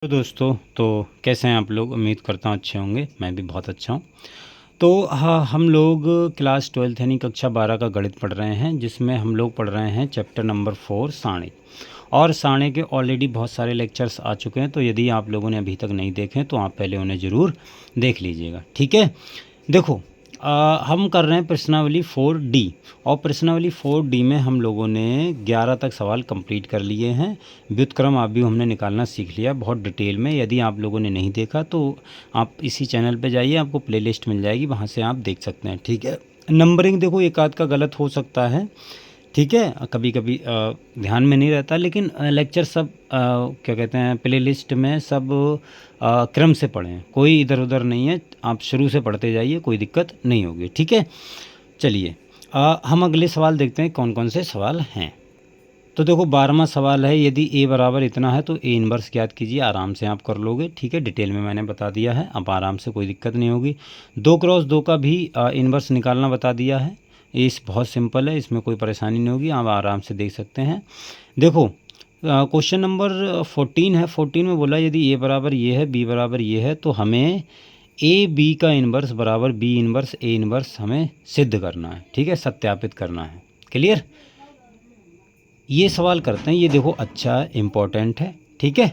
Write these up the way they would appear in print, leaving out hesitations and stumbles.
तो दोस्तों, तो कैसे हैं आप लोग। उम्मीद करता हूँ अच्छे होंगे। मैं भी बहुत अच्छा हूँ। तो हाँ, हम लोग क्लास 12 यानी कक्षा 12 का गणित पढ़ रहे हैं, जिसमें हम लोग पढ़ रहे हैं चैप्टर नंबर 4 सारणी। और सारणी के ऑलरेडी बहुत सारे लेक्चर्स आ चुके हैं, तो यदि आप लोगों ने अभी तक नहीं देखे तो आप पहले उन्हें ज़रूर देख लीजिएगा। ठीक है, देखो, हम कर रहे हैं प्रश्नावली 4D। और प्रश्नावली 4D में हम लोगों ने 11 तक सवाल कंप्लीट कर लिए हैं। व्युत्क्रम आप भी हमने निकालना सीख लिया बहुत डिटेल में। यदि आप लोगों ने नहीं देखा तो आप इसी चैनल पे जाइए, आपको प्लेलिस्ट मिल जाएगी, वहाँ से आप देख सकते हैं। ठीक है, नंबरिंग देखो एक आध का गलत हो सकता है, ठीक है, कभी कभी ध्यान में नहीं रहता, लेकिन लेक्चर सब क्या कहते हैं, प्लेलिस्ट में सब क्रम से पढ़ें, कोई इधर उधर नहीं है। आप शुरू से पढ़ते जाइए, कोई दिक्कत नहीं होगी। ठीक है, चलिए हम अगले सवाल देखते हैं कौन कौन से सवाल हैं। तो देखो 12वां सवाल है, यदि ए बराबर इतना है तो ए इन्वर्स ज्ञात कीजिए। आराम से आप कर लोगे, ठीक है, डिटेल में मैंने बता दिया है, अब आराम से, कोई दिक्कत नहीं होगी। 2x2 का भी इन्वर्स निकालना बता दिया है। इस बहुत सिंपल है, इसमें कोई परेशानी नहीं होगी, आप आराम से देख सकते हैं। देखो क्वेश्चन नंबर 14 है। 14 में बोला यदि ए बराबर ये है, बी बराबर ये है, तो हमें ए बी का इन्वर्स बराबर बी इन्वर्स ए इन्वर्स हमें सिद्ध करना है। ठीक है, सत्यापित करना है। क्लियर, ये सवाल करते हैं, ये देखो अच्छा इम्पोर्टेंट है। ठीक है,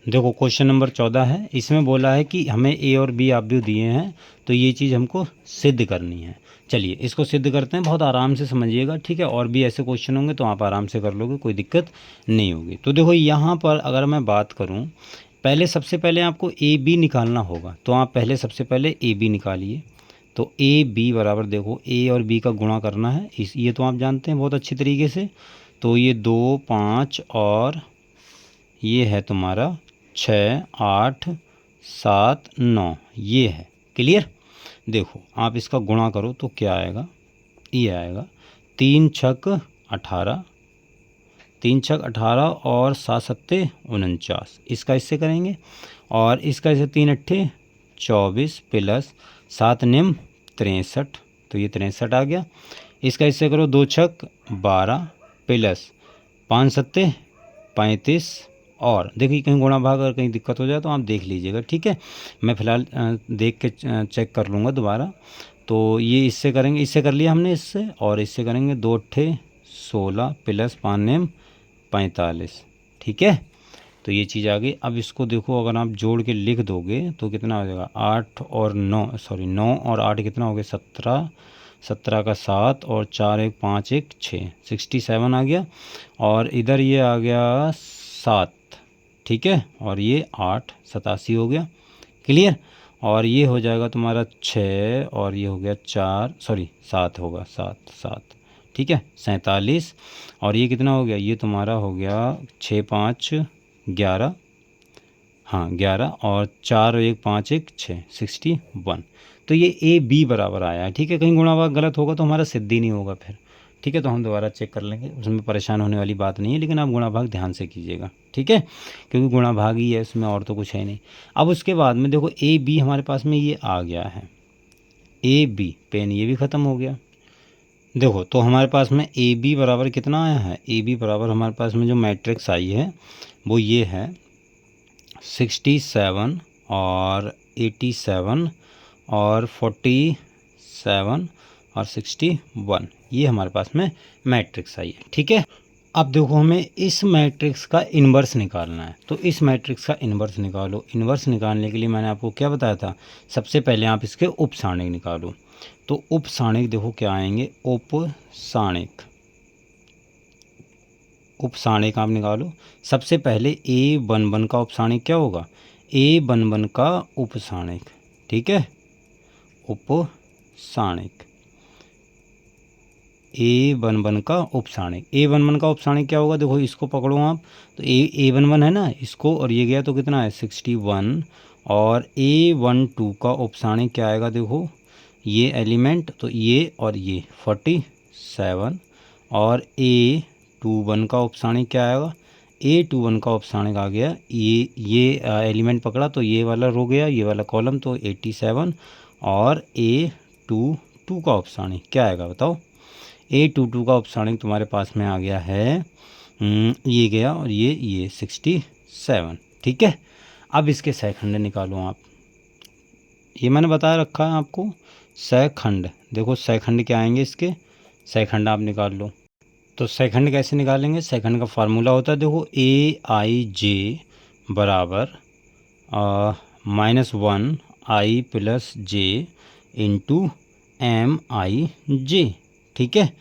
देखो क्वेश्चन नंबर 14 है। इसमें बोला है कि हमें ए और बी आव्यूह दिए हैं, तो ये चीज़ हमको सिद्ध करनी है। चलिए इसको सिद्ध करते हैं, बहुत आराम से समझिएगा। ठीक है, और भी ऐसे क्वेश्चन होंगे तो आप आराम से कर लोगे, कोई दिक्कत नहीं होगी। तो देखो यहाँ पर अगर मैं बात करूँ, पहले सबसे पहले आपको ए बी निकालना होगा, तो आप पहले सबसे पहले ए बी निकालिए। तो ए बी बराबर, देखो ए और बी का गुणा करना है, ये तो आप जानते हैं बहुत अच्छी तरीके से। तो ये 2 5 और ये है तुम्हारा 6 8 7 9, ये है। क्लियर, देखो आप इसका गुणा करो तो क्या आएगा, ये आएगा 3 छक 18, 3 छक 18 और 7 सत्ते 49। इसका इससे करेंगे, और इसका इसे 3 अट्ठे 24 प्लस 7 निम 63, तो ये 63 आ गया। इसका इससे करो 2 छक 12 प्लस 5 सत्ते 35, और देखिए कहीं गुणा भाग अगर कहीं दिक्कत हो जाए तो आप देख लीजिएगा। ठीक है, मैं फ़िलहाल देख के चेक कर लूँगा दोबारा। तो ये इससे करेंगे, इससे कर लिया हमने, इससे और इससे करेंगे 2 अट्ठे 16 प्लस 5 नेम 45। ठीक है, तो ये चीज़ आ गई। अब इसको देखो, अगर आप जोड़ के लिख दोगे तो कितना हो जाएगा, 8 और 9, सॉरी 9 और 8 कितना हो गया, 17, 17 का 7 और 4 1 5 1 6, 67 आ गया। और इधर ये आ गया 7, ठीक है, और ये 8 87 हो गया। क्लियर, और ये हो जाएगा तुम्हारा 6 और ये हो गया 4, सॉरी 7 होगा, 7 7, ठीक है, 47। और ये कितना हो गया, ये तुम्हारा हो गया 6 5 11, हाँ 11, और 4 1 5 1 6, 61। तो ये ए बी बराबर आया है। ठीक है, कहीं गुणा भाग गलत होगा तो हमारा सिद्ध ही नहीं होगा फिर। ठीक है, तो हम दोबारा चेक कर लेंगे, उसमें परेशान होने वाली बात नहीं है, लेकिन आप गुणा भाग ध्यान से कीजिएगा। ठीक है, क्योंकि गुणा भाग ही है इसमें, और तो कुछ है नहीं। अब उसके बाद में देखो ए बी हमारे पास में ये आ गया है, ए बी, पेन ये भी ख़त्म हो गया। देखो तो हमारे पास में ए बी बराबर कितना आया है, ए बी बराबर हमारे पास में जो मैट्रिक्स आई है वो ये है 67 और 87 और 47 और 61, ये हमारे पास में मैट्रिक्स आई है। ठीक है, अब देखो हमें इस मैट्रिक्स का इन्वर्स निकालना है, तो इस मैट्रिक्स का इन्वर्स निकालो। इन्वर्स निकालने के लिए मैंने आपको क्या बताया था, सबसे पहले आप इसके उप सारणिक निकालो। तो उप सारणिक देखो क्या आएंगे, उप सारणिक, उप सारणिक आप निकालो। सबसे पहले ए वन वन का उप सारणिक क्या होगा, ए वन वन का उप सारणिक, ठीक है, उप सारणिक, ए वन वन का उप सारणिक। ए वन वन का उप सारणिक क्या होगा, देखो इसको पकड़ो आप, तो ए वन वन है ना, इसको और ये गया तो कितना है 61, और ए वन टू का उप सारणिक क्या आएगा, देखो ये एलिमेंट, तो ये और ये 47, और ए टू वन का उप सारणिक क्या आएगा, ए टू वन का उप सारणिक आ गया, ये एलिमेंट पकड़ा तो ये वाला रो गया, ये वाला कॉलम, तो 87, और ए टू टू का उप सारणिक क्या आएगा बताओ, ए टू टू का उप सारणिक तुम्हारे पास में आ गया है ये गया, और ये 67। ठीक है, अब इसके सहखंड निकालो आप, ये मैंने बता रखा है आपको सहखंड। देखो सहखंड क्या आएंगे इसके, सहखंड आप निकाल लो। तो सहखंड कैसे निकालेंगे, सहखंड का फार्मूला होता है देखो AIJ बराबर -1I+J इंटू MIJ। ठीक है,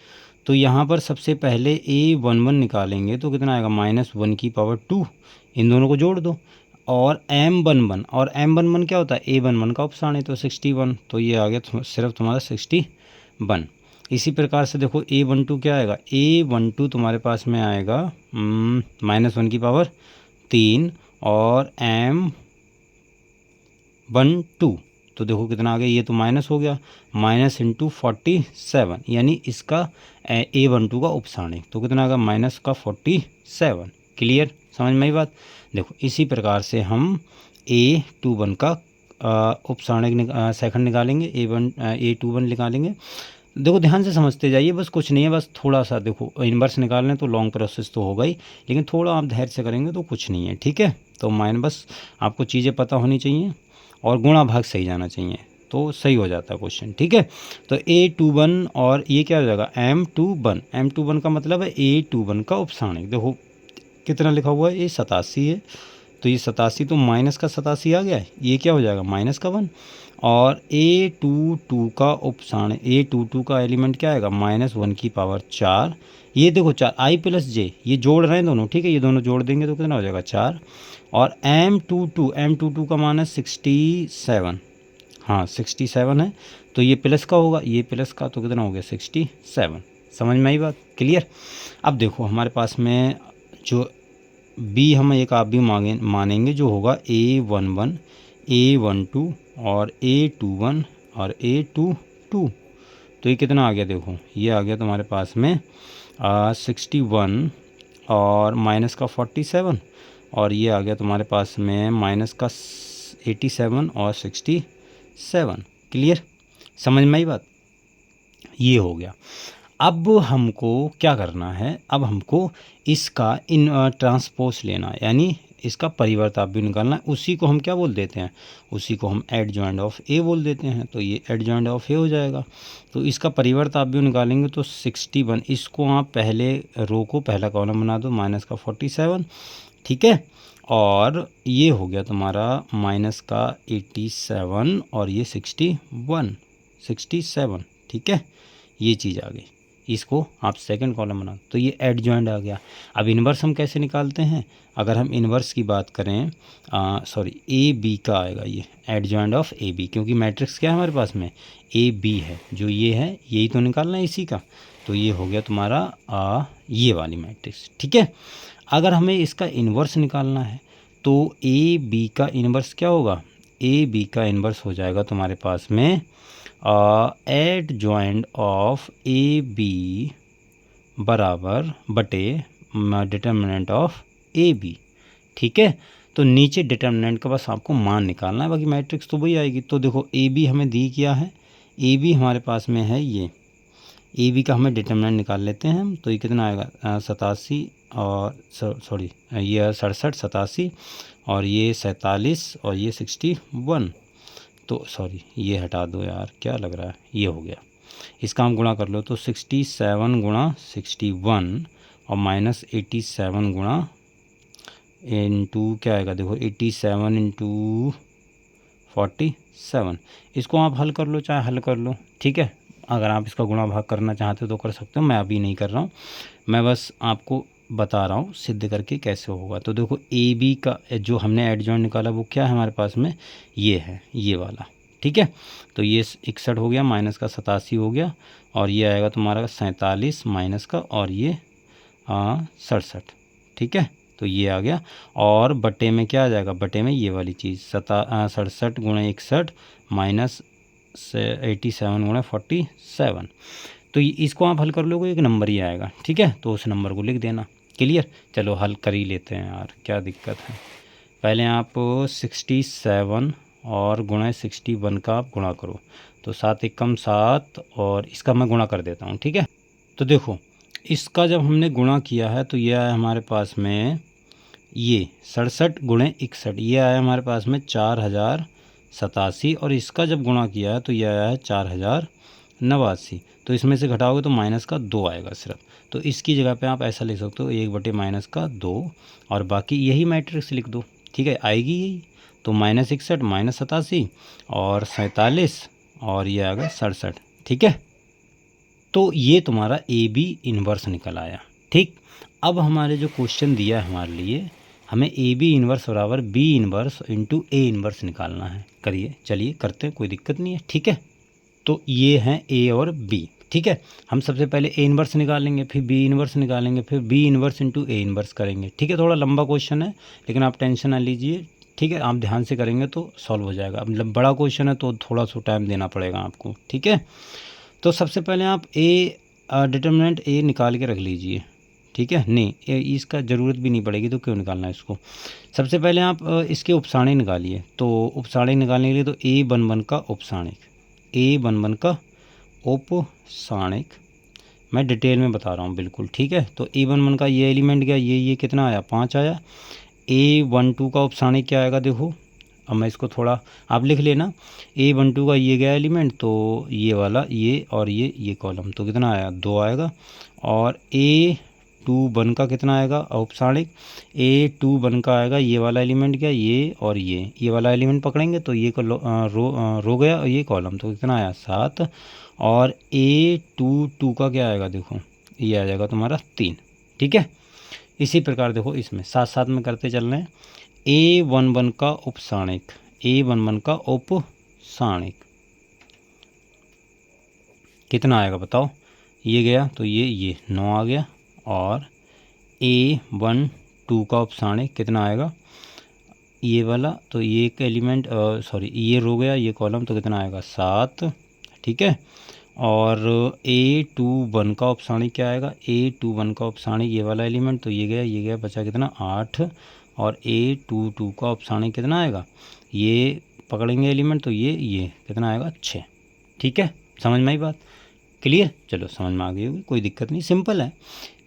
तो यहाँ पर सबसे पहले A11 निकालेंगे तो कितना आएगा -1⁻², इन दोनों को जोड़ दो, और M11, और M11 क्या होता है A11 का उपसारण है तो 61, तो ये आ गया सिर्फ तुम्हारा 61। इसी प्रकार से देखो A12 क्या आएगा, A12 तुम्हारे पास में आएगा -1⁻3 और M12, तो देखो कितना आ गया, ये तो माइनस हो गया, -47, यानी इसका A12 का उपसारणिक, तो कितना आ गया -47। क्लियर, समझ में आई बात। देखो इसी प्रकार से हम A21 का उपसारणिक सेकंड निकालेंगे, A21 निकालेंगे। देखो ध्यान से समझते जाइए, बस कुछ नहीं है, बस थोड़ा सा देखो इन्वर्स निकालना है तो लॉन्ग प्रोसेस तो होगा ही, लेकिन थोड़ा आप धैर्य से करेंगे तो कुछ नहीं है। ठीक है, तो बस आपको चीज़ें पता होनी चाहिए और गुणा भाग सही जाना चाहिए तो सही हो जाता है क्वेश्चन। ठीक है, तो A21 और ये क्या हो जाएगा M21 का मतलब है A21 का उपसारणिक। देखो कितना लिखा हुआ है, ये 87 है, तो ये 87 तो माइनस का 87 आ गया है, ये क्या हो जाएगा -1, और A22 का उपसारणिक, A22 का एलिमेंट क्या आएगा -1⁻4, ये देखो 4 I+J, ये जोड़ रहे हैं दोनों। ठीक है, ये दोनों जोड़ देंगे तो कितना हो जाएगा 4, और M22 का मान है 67, हाँ 67 है, तो ये प्लस का होगा, ये प्लस का, तो कितना हो गया 67। समझ में आई बात, क्लियर। अब देखो हमारे पास में जो B हम एक आप भी मानेंगे जो होगा A11, A12 और A21 और A22, तो ये कितना आ गया, देखो ये आ गया तुम्हारे पास में 61 और माइनस का 47, और ये आ गया तुम्हारे पास में माइनस का 87 और 67। क्लियर, समझ में आई बात, ये हो गया। अब हमको क्या करना है, अब हमको इसका ट्रांसपोज लेना है, यानी इसका परिवर्ताव्य निकालना है। उसी को हम क्या बोल देते हैं, उसी को हम एडजॉइंट ऑफ ए बोल देते हैं, तो ये एडजॉइंट ऑफ ए हो जाएगा। तो इसका परिवर्ताव्य निकालेंगे तो 61, इसको आप पहले रो को पहला कॉलम बना दो, माइनस का 47। ठीक है, और ये हो गया तुम्हारा माइनस का 87 और ये 67। ठीक है, ये चीज़ आ गई, इसको आप सेकंड कॉलम बना, तो ये एडजॉइंट आ गया। अब इन्वर्स हम कैसे निकालते हैं, अगर हम इन्वर्स की बात करें, सॉरी AB का आएगा ये एडजॉइंट ऑफ AB, क्योंकि मैट्रिक्स क्या है हमारे पास में AB है, जो ये है यही तो निकालना है इसी का, तो ये हो गया तुम्हारा ये वाली मैट्रिक्स। ठीक है, अगर हमें इसका इन्वर्स निकालना है तो AB का इन्वर्स क्या होगा, AB का इन्वर्स हो जाएगा तुम्हारे पास में एडजॉइंट ऑफ AB बराबर बटे डिटर्मिनेंट ऑफ AB। ठीक है, तो नीचे डिटर्मिनेंट का बस आपको मान निकालना है, बाकी मैट्रिक्स तो वही आएगी। तो देखो AB हमें दी क्या है, AB हमारे पास में है ये, AB का हमें डिटर्मिनेंट निकाल लेते हैं हम, तो ये कितना आएगा 87 और सॉरी ये 67, 87 और ये 47 और ये 61, तो सॉरी ये हटा दो यार, क्या लग रहा है, ये हो गया। इसका हम गुणा कर लो तो 67 गुणा 61 और माइनस 87 गुणा इंटू क्या आएगा, देखो 87 इंटू 47। इसको आप हल कर लो, चाहे हल कर लो। ठीक है, अगर आप इसका गुणा भाग करना चाहते हो तो कर सकते हो, मैं अभी नहीं कर रहा हूँ, मैं बस आपको बता रहा हूँ सिद्ध करके कैसे होगा। तो देखो AB का जो हमने एडजॉइंट निकाला वो क्या है हमारे पास में, ये है ये वाला। ठीक है, तो ये 61 हो गया, माइनस का 87 हो गया, और ये आएगा तुम्हारा 47 माइनस का, और ये 67। ठीक है, तो ये आ गया, और बटे में क्या आ जाएगा, बटे में ये वाली चीज़ 67 गुणा 61 माइनस 87 गुणा 47, तो इसको आप हल कर लोगे एक नंबर ही आएगा। ठीक है, तो उस नंबर को लिख देना। क्लियर, चलो हल कर ही लेते हैं यार, क्या दिक्कत है। पहले आप 67 और गुणा 61 का आप गुणा करो, तो 7 एकम 7, और इसका मैं गुणा कर देता हूँ। ठीक है, तो देखो इसका जब हमने गुणा किया है तो यह है हमारे पास में ये 67 गुणे 61, ये आया हमारे पास में 4087, और इसका जब गुणा किया है तो ये आया है 4089। तो इसमें से घटाओगे तो माइनस का 2 आएगा सिर्फ। तो इसकी जगह पे आप ऐसा लिख सकते हो 1/-2, और बाकी यही मैट्रिक्स लिख दो। ठीक है, आएगी यही। तो -61 -87 और 47, और ये आ गया 67। ठीक है, तो ये तुम्हारा ए बी इन्वर्स निकल आया। ठीक, अब हमारे जो क्वेश्चन दिया है हमारे लिए, हमें ए बी इन्वर्स बराबर B inverse into A inverse निकालना है। करिए, चलिए करते हैं, कोई दिक्कत नहीं है। ठीक है, तो ये हैं ए और बी। ठीक है, हम सबसे पहले ए इन्वर्स निकालेंगे, फिर बी इन्वर्स निकालेंगे, फिर B inverse into A inverse करेंगे। ठीक है, थोड़ा लंबा क्वेश्चन है, लेकिन आप टेंशन ना लीजिए। ठीक है, आप ध्यान से करेंगे तो सॉल्व हो जाएगा। अब बड़ा क्वेश्चन है तो थोड़ा सा टाइम देना पड़ेगा आपको। ठीक है, तो सबसे पहले आप ए डिटर्मिनेंट ए निकाल के रख लीजिए। ठीक है, नहीं इसका ज़रूरत भी नहीं पड़ेगी, तो क्यों निकालना है इसको। सबसे पहले आप इसके उपसारणिक निकालिए। तो उपसारणिक निकालने के लिए तो A11 का उपसारणिक, A11 का उपसारणिक मैं डिटेल में बता रहा हूँ बिल्कुल। ठीक है, तो A11 का ये एलिमेंट गया, ये कितना आया, 5 आया। A12 का उपसारणिक क्या आएगा, देखो अब मैं इसको थोड़ा आप लिख लेना। A12 का ये गया एलिमेंट, तो ये वाला, ये और ये कॉलम, तो कितना आया, 2 आएगा। और A21 का कितना आएगा औपसारणिक, A21 का आएगा ये वाला एलिमेंट क्या, ये और ये वाला एलिमेंट पकड़ेंगे तो ये रो गया, और ये कॉलम, तो कितना आया 7। और A22 का क्या आएगा, देखो ये आ जाएगा तुम्हारा 3। ठीक है, इसी प्रकार देखो इसमें साथ साथ में करते चल रहे हैं। A11 का उपसारणिक, A11 का उपसारणिक कितना आएगा बताओ, ये गया तो ये 9 आ गया। और A12 का उपसारणिक कितना आएगा, ये वाला, तो ये एक एलिमेंट सॉरी ये रो गया, ये कॉलम, तो कितना आएगा 7। ठीक है, और A21 का उपसारणिक क्या आएगा, A21 का उपसारणिक ये वाला एलिमेंट, तो ये गया बचा कितना 8। और A22 का उपसारणिक कितना आएगा, ये पकड़ेंगे एलिमेंट, तो ये कितना आएगा 6। ठीक है, समझ में आई बात, क्लियर। चलो समझ में आ गई होगी, कोई दिक्कत नहीं, सिंपल है।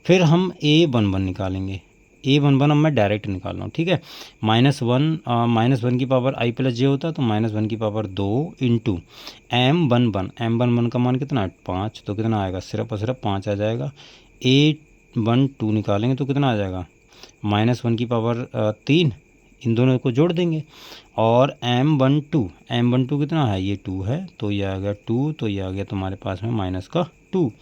फिर हम A11 निकालेंगे। A11 अब मैं डायरेक्ट निकाल रहा हूँ। ठीक है, -1 की पावर i प्लस जे होता है, तो -1 की पावर 2 इंटू M11 का मान कितना 5, तो कितना आएगा सिर्फ और सिर्फ 5 आ जाएगा। A12 निकालेंगे तो कितना आ जाएगा, -1 की पावर 3, इन दोनों को जोड़ देंगे। और M12 कितना है, ये 2 है, तो ये आ गया 2, तो ये आ गया तुम्हारे पास में -2।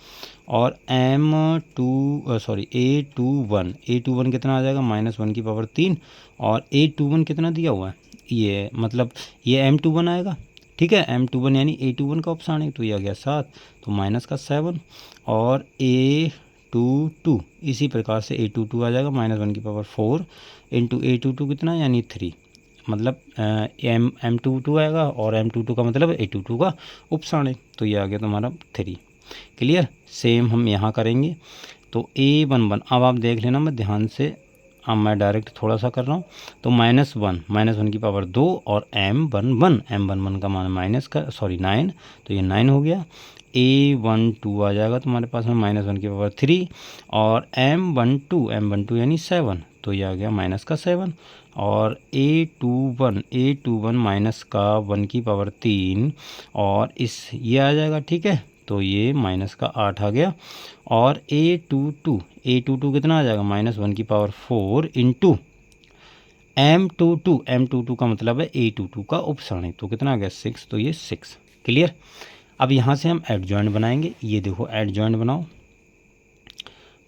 और A21 कितना आ जाएगा, -1 की पावर 3। और A21 कितना दिया हुआ है, ये मतलब ये M21 आएगा। ठीक है, M21 यानी A21 का उपसारणिक, तो ये आ गया 7, तो -7। और A22 इसी प्रकार से A22 आ जाएगा, -1 की पावर 4 इंटू A22 कितना यानी 3, मतलब M22 आएगा, और M22 का मतलब A22 का उपसारणिक, तो ये आ गया तुम्हारा 3। क्लियर, सेम हम यहाँ करेंगे। तो A11 अब आप देख लेना, मैं ध्यान से, अब मैं डायरेक्ट थोड़ा सा कर रहा हूँ। तो -1 की पावर 2 और M11 का मान 9, तो ये 9 हो गया। A12 आ जाएगा तुम्हारे पास में -1 की पावर 3 और M12 यानी 7, तो ये आ गया -7। और A21 माइनस का 1 की पावर 3 और ये आ जाएगा। ठीक है, तो ये -8 आ गया। और A22 कितना आ जाएगा, -1 की पावर 4 इंटू M22 का मतलब है A22 का उपसारणिक, तो कितना आ गया 6, तो ये 6। क्लियर, अब यहाँ से हम एडजॉइंट बनाएंगे। ये देखो एडजॉइंट बनाओ,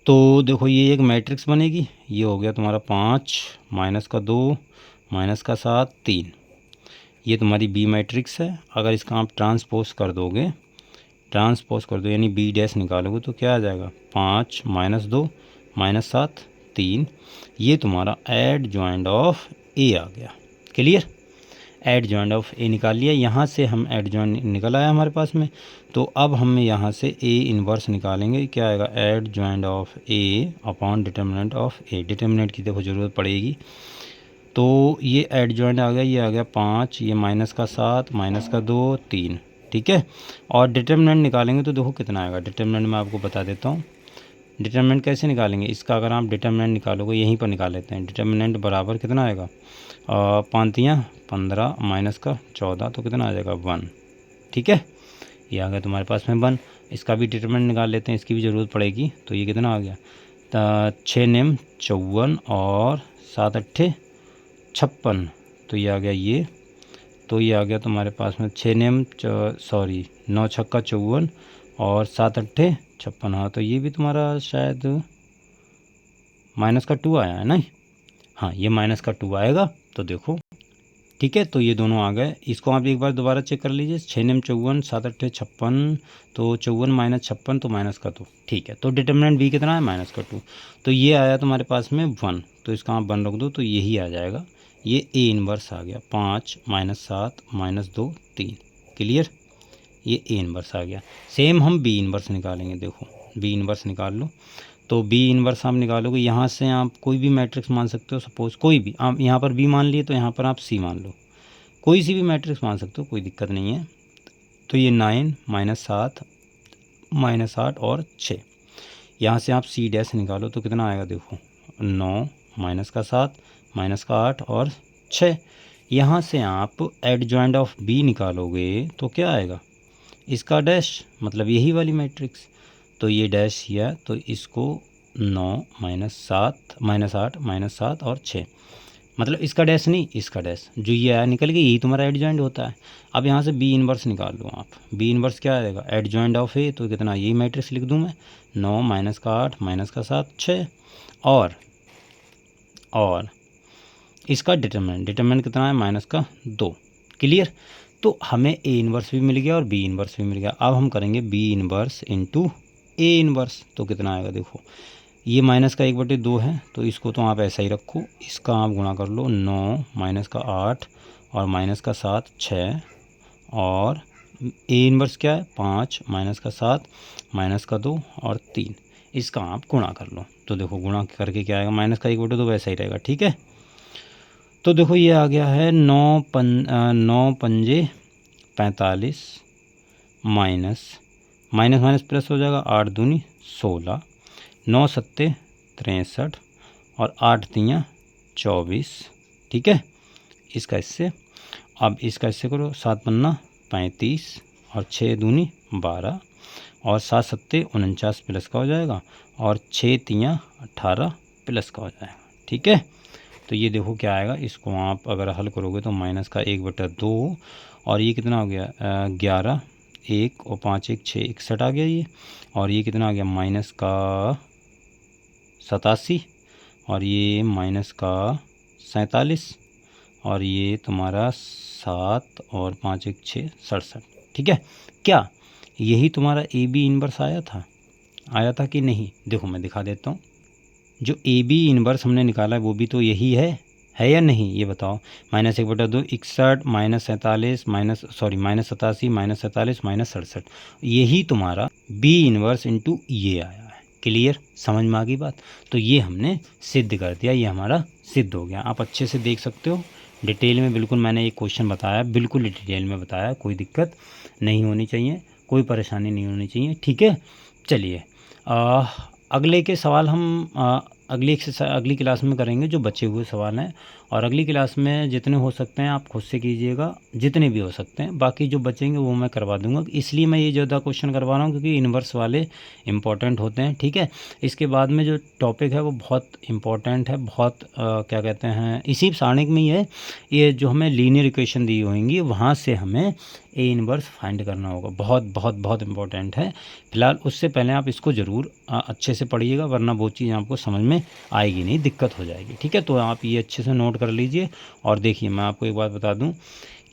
तो देखो ये एक मैट्रिक्स बनेगी। ये हो गया तुम्हारा 5 -2 -7 3, ये तुम्हारी बी मैट्रिक्स है। अगर इसका आप ट्रांसपोज कर दो यानी बी डैश निकालोगे तो क्या आ जाएगा, 5 -2 -7 3, ये तुम्हारा एडजॉइंट ऑफ ए आ गया। क्लियर, एडजॉइंट ऑफ ए निकाल लिया। यहाँ से हम एडजॉइंट निकल आया हमारे पास में। तो अब हम यहाँ से ए इन्वर्स निकालेंगे, क्या आएगा, adjoint of A upon determinant of A. Determinant की देखो ज़रूरत पड़ेगी, तो ये एडजॉइंट आ गया, ये आ गया 5, ये -7 -2 3। ठीक है, और डिटर्मिनेंट निकालेंगे तो देखो कितना आएगा। डिटर्मिनेंट मैं आपको बता देता हूँ, डिटर्मिनेंट कैसे निकालेंगे इसका? अगर आप डिटर्मिनेंट निकालोगे यहीं पर निकाल लेते हैं। डिटर्मिनेंट बराबर कितना आएगा? 5 15 माइनस का 14 तो कितना आ जाएगा? 1। ठीक है, ये आ गया तुम्हारे पास में 1। इसका भी डिटर्मिनेंट निकाल लेते हैं, इसकी भी ज़रूरत पड़ेगी। तो ये कितना आ गया? 6 नेम 54 और 7 अट्ठे 56, तो ये आ गया ये। तो ये आ गया तुम्हारे पास में 6 नेम 9 छक्का 54 और 7 अट्ठे 56। हाँ, तो ये भी तुम्हारा शायद माइनस का 2 आया है ना? हाँ, ये माइनस का 2 आएगा। तो देखो, ठीक है, तो ये दोनों आ गए। इसको आप एक बार दोबारा चेक कर लीजिए। 6 नेम 54 7 अट्ठे 56, तो 54 माइनस 56 तो माइनस का 2। ठीक है, तो डिटर्मिनेंट बी कितना है? माइनस का 2। तो ये आया तुम्हारे पास में 1, तो इसका आप 1 रख दो, तो यही आ जाएगा। ये ए इनवर्स आ गया। 5 माइनस 7 माइनस 2 3। क्लियर, ये ए इनवर्स आ गया। सेम हम बी इनवर्स निकालेंगे। देखो, बी इनवर्स निकाल लो। तो बी इनवर्स आप निकालोगे, यहाँ से आप कोई भी मैट्रिक्स मान सकते हो। सपोज़ कोई भी, आप यहाँ पर बी मान लिए तो यहाँ पर आप सी मान लो। कोई सी भी मैट्रिक्स मान सकते हो, कोई दिक्कत नहीं है। तो ये 9 माइनस 7 माइनस 8 और 6, यहाँ से आप सी डैश निकालो तो कितना आएगा? देखो, 9 माइनस का 7 माइनस का 8 और 6। यहाँ से आप एडजॉइंट ऑफ बी निकालोगे तो क्या आएगा? इसका डैश, मतलब यही वाली मैट्रिक्स। तो ये डैश किया तो इसको 9 माइनस 7 माइनस 8 माइनस 7 और 6, मतलब इसका डैश नहीं, इसका डैश जो ये आया निकल गया, यही तुम्हारा एडजॉइंट होता है। अब यहाँ से बी इनवर्स निकाल लो आप। बी इनवर्स क्या आएगा? एडजॉइंट ऑफ ए, तो कितना? यही मैट्रिक्स लिख दूँ मैं, 9 माइनस का 8 माइनस का 7 6 और इसका डिटर्मिनेंट कितना है? माइनस का 2। क्लियर, तो हमें ए इनवर्स भी मिल गया और बी इनवर्स भी मिल गया। अब हम करेंगे B inverse into A inverse, तो कितना आएगा? देखो, ये माइनस का 1/2 है, तो इसको तो आप ऐसा ही रखो। इसका आप गुणा कर लो, 9 माइनस का 8 और माइनस का 7 6, और ए इनवर्स क्या है? 5 माइनस का 7 माइनस का 2 और 3। इसका आप गुणा कर लो। तो देखो, गुणा करके क्या आएगा? माइनस का 1/2 वैसा ही रहेगा। ठीक है, तो देखो ये आ गया है 9 पंजे 45 माइनस माइनस प्लस हो जाएगा, 8 दूनी 16, 9 सत्ते 63 और 8 तियाँ 24। ठीक है, इसका इससे, अब इसका इससे करो, 7 पन्ना 35 और 6 दूनी 12 और 7 सत्ते 49 प्लस का हो जाएगा और 6 तियाँ 18 प्लस का हो जाएगा। ठीक है, तो ये देखो क्या आएगा, इसको आप अगर हल करोगे तो माइनस का 1/2 और ये कितना हो गया? 11 1 और 5 1 6 61 आ गया ये। और ये कितना आ गया? माइनस का 87 और ये माइनस का 47 और ये तुम्हारा 7 और 5 1 6 67। ठीक है, क्या यही तुम्हारा ए बी इनवर्स आया था कि नहीं? देखो मैं दिखा देता हूँ। जो ए बी इनवर्स हमने निकाला है वो भी तो यही है या नहीं? ये बताओ। Minus 1/2 61 minus 47 minus 87 minus 47 minus 67, यही तुम्हारा बी इनवर्स इंटू ये आया है। क्लियर, समझ में आ गई बात? तो ये हमने सिद्ध कर दिया, ये हमारा सिद्ध हो गया। आप अच्छे से देख सकते हो, डिटेल में बिल्कुल मैंने एक क्वेश्चन बताया, बिल्कुल डिटेल में बताया, कोई दिक्कत नहीं होनी चाहिए, कोई परेशानी नहीं होनी चाहिए। ठीक है, चलिए अगले के सवाल हम अगली क्लास में करेंगे, जो बचे हुए सवाल हैं। और अगली क्लास में जितने हो सकते हैं आप खुद से कीजिएगा, जितने भी हो सकते हैं। बाकी जो बचेंगे वो मैं करवा दूंगा, इसलिए मैं ये ज़्यादा क्वेश्चन करवा रहा हूँ क्योंकि इन्वर्स वाले इंपॉर्टेंट होते हैं। ठीक है, इसके बाद में जो टॉपिक है वो बहुत इंपॉर्टेंट है, बहुत क्या कहते हैं, इसी सारणिक में ही है। ये जो हमें लीनियर इक्वेशन दी होंगी वहाँ से हमें ए इनवर्स फाइंड करना होगा, बहुत बहुत बहुत इंपॉर्टेंट है। फिलहाल उससे पहले आप इसको ज़रूर अच्छे से पढ़िएगा, वरना वो चीज़ आपको समझ में आएगी नहीं, दिक्कत हो जाएगी। ठीक है, तो आप ये अच्छे से नोट कर लीजिए। और देखिए, मैं आपको एक बात बता दूं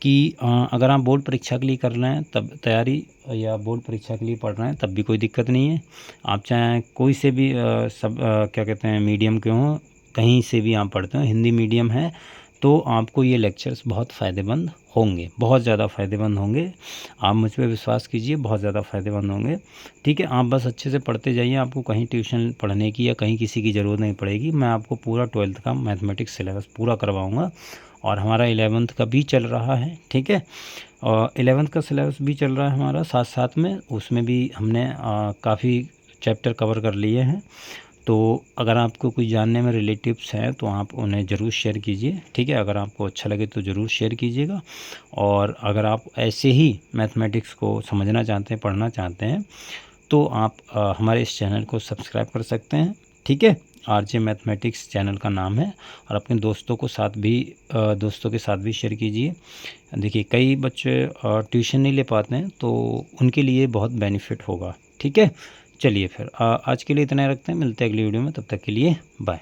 कि अगर आप बोर्ड परीक्षा के लिए कर रहे हैं तब तैयारी, या बोर्ड परीक्षा के लिए पढ़ रहे हैं तब भी कोई दिक्कत नहीं है। आप चाहे कोई से भी क्या कहते हैं मीडियम के हों, कहीं से भी आप पढ़ते हो, हिंदी मीडियम है तो आपको ये लेक्चर्स बहुत फ़ायदेमंद होंगे, बहुत ज़्यादा फ़ायदेमंद होंगे। आप मुझ पर विश्वास कीजिए, बहुत ज़्यादा फ़ायदेमंद होंगे। ठीक है, आप बस अच्छे से पढ़ते जाइए, आपको कहीं ट्यूशन पढ़ने की या कहीं किसी की ज़रूरत नहीं पड़ेगी। मैं आपको पूरा 12th का मैथमेटिक्स सिलेबस पूरा करवाऊँगा, और हमारा 11th का भी चल रहा है। ठीक है, और 11th का सिलेबस भी चल रहा है हमारा साथ साथ में, उसमें भी हमने काफ़ी चैप्टर कवर कर लिए हैं। तो अगर आपको कोई जानने में रिलेटिव्स हैं तो आप उन्हें ज़रूर शेयर कीजिए, ठीक है। अगर आपको अच्छा लगे तो ज़रूर शेयर कीजिएगा। और अगर आप ऐसे ही मैथमेटिक्स को समझना चाहते हैं, पढ़ना चाहते हैं, तो आप हमारे इस चैनल को सब्सक्राइब कर सकते हैं, ठीक है। आरजे मैथमेटिक्स चैनल का नाम है। और अपने दोस्तों के साथ भी शेयर कीजिए। देखिए कई बच्चे ट्यूशन नहीं ले पाते हैं, तो उनके लिए बहुत बेनिफिट होगा, ठीक है। चलिए फिर आज के लिए इतना ही रखते हैं, मिलते हैं अगली वीडियो में, तब तक के लिए बाय।